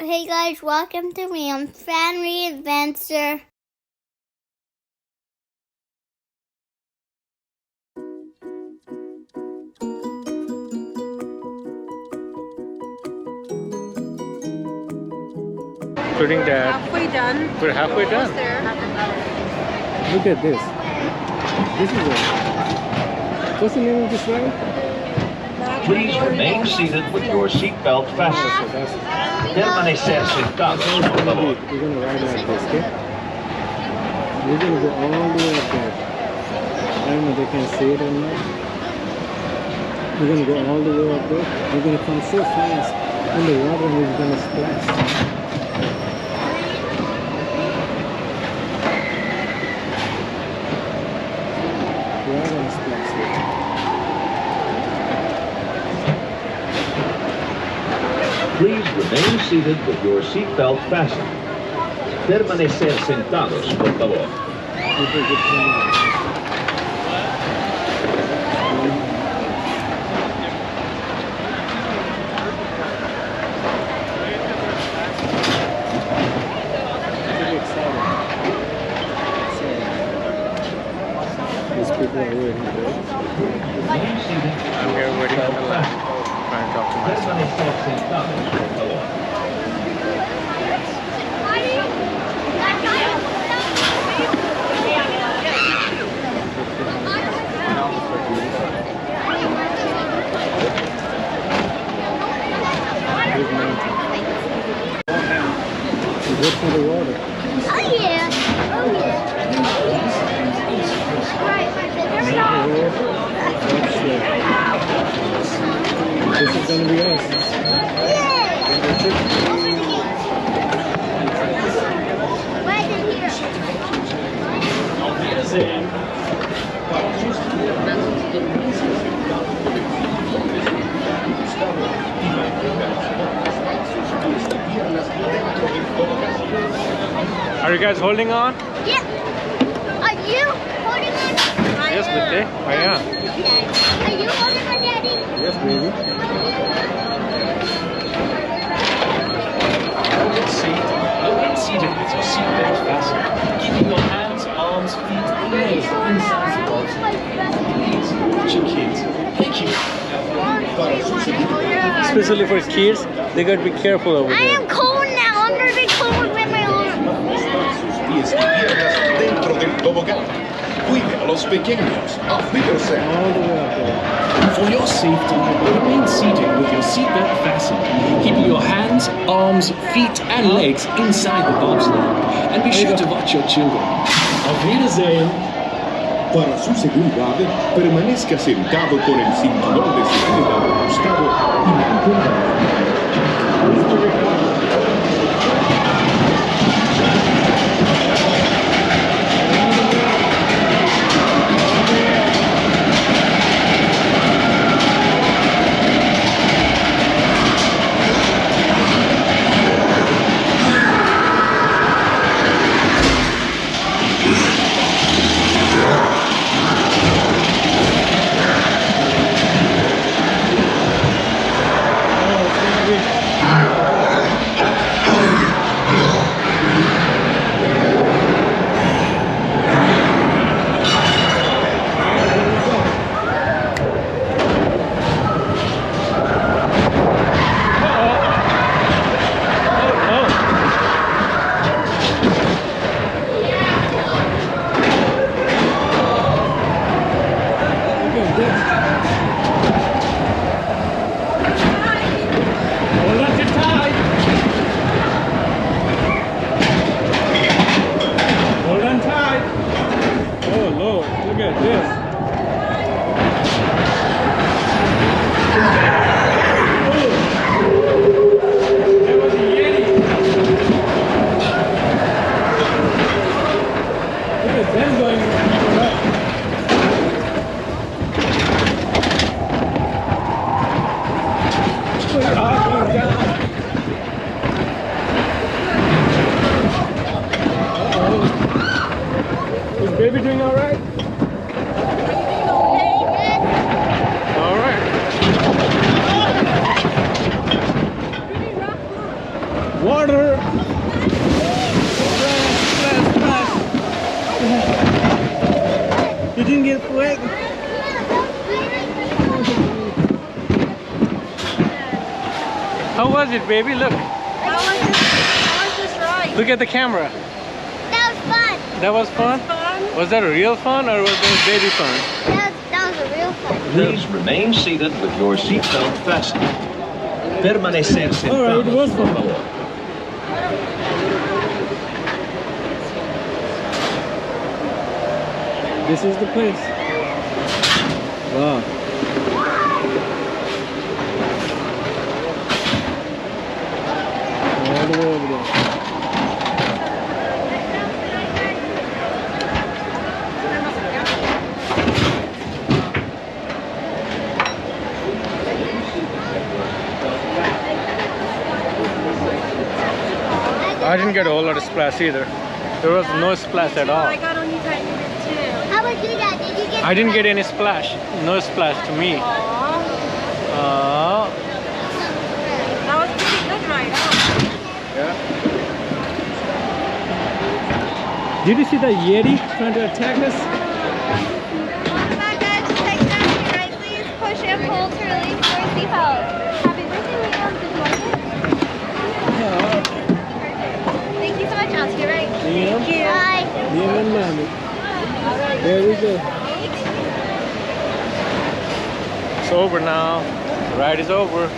Hey guys, welcome to me. I'm Family Adventure. Including that. Halfway done. We're halfway done. Almost there. Look at this. This is a... What's the name of this ride? Please remain seated with your seatbelt fastened. Permanecer sentados, por favor. We're going to ride like this, okay? We're going to go all the way up there. I don't know if they can see it or not. We're going to go all the way up there. We're going to come so fast in the water and we're going to splash. We're going to splash here. Please remain seated with your seatbelt fastened. Permanecer sentados, por favor. People get These people are waiting there. Remain seated I'm here waiting for the last. Trying to talk to myself. Permanecer sentados, por favor. Big mountain. Good for the water. Oh yeah. Oh yeah. This is gonna be us. Right in here. Are you guys holding on? Yeah. Are you holding on? Yes, Bitte. I am. Are you holding on, Daddy? Yes, baby. Remain seated with your seatbelt fastened, keeping your hands, arms, feet, and legs inside the box. Please, watch your kids. Thank you. Especially for kids, they gotta be careful over I there. am cold now. I'm gonna be cold with my arm. Pies y piernas dentro del tobogán. Cuide a los pequeños. Aflíquense. All the way up there. For your safety, remain seated with your seatbelt fastened, keeping your hands, arms, feet, and legs inside the bobsled. And be sure to watch your children. Auf Wiedersehen. Para su seguridad, permanezca sentado con el cinturón de seguridad ajustado y manténgalo. Baby doing all right? All right. Water! Splash, splash, splash. You didn't get wet? How was it, baby? Look. How was this ride? Look at the camera. That was fun. That was fun? Fun? Was that a real fun or was that baby fun? That was a real fun. Please remain seated with your seatbelt fastened. Permanecer Alright, it was sentados, por fun. favor. This is the place. Wow. All the way over there. I didn't get a whole lot of splash either. There was no splash at all. I got only tiny bit too. How about you, Dad? Did you get? I didn't get any splash. No splash to me. Aww. That was pretty good ride, huh? Yeah. Did you see the Yeti trying to attack us? Come on, guys, just take that right, please. Push and pull to release your seatbelt. Happy birthday, Liam. Did you like it? Yeah. Thank you so much. I'll see you right. Liam? Thank you. Bye. Liam and Mommy. There we go. It's over now. The ride is over.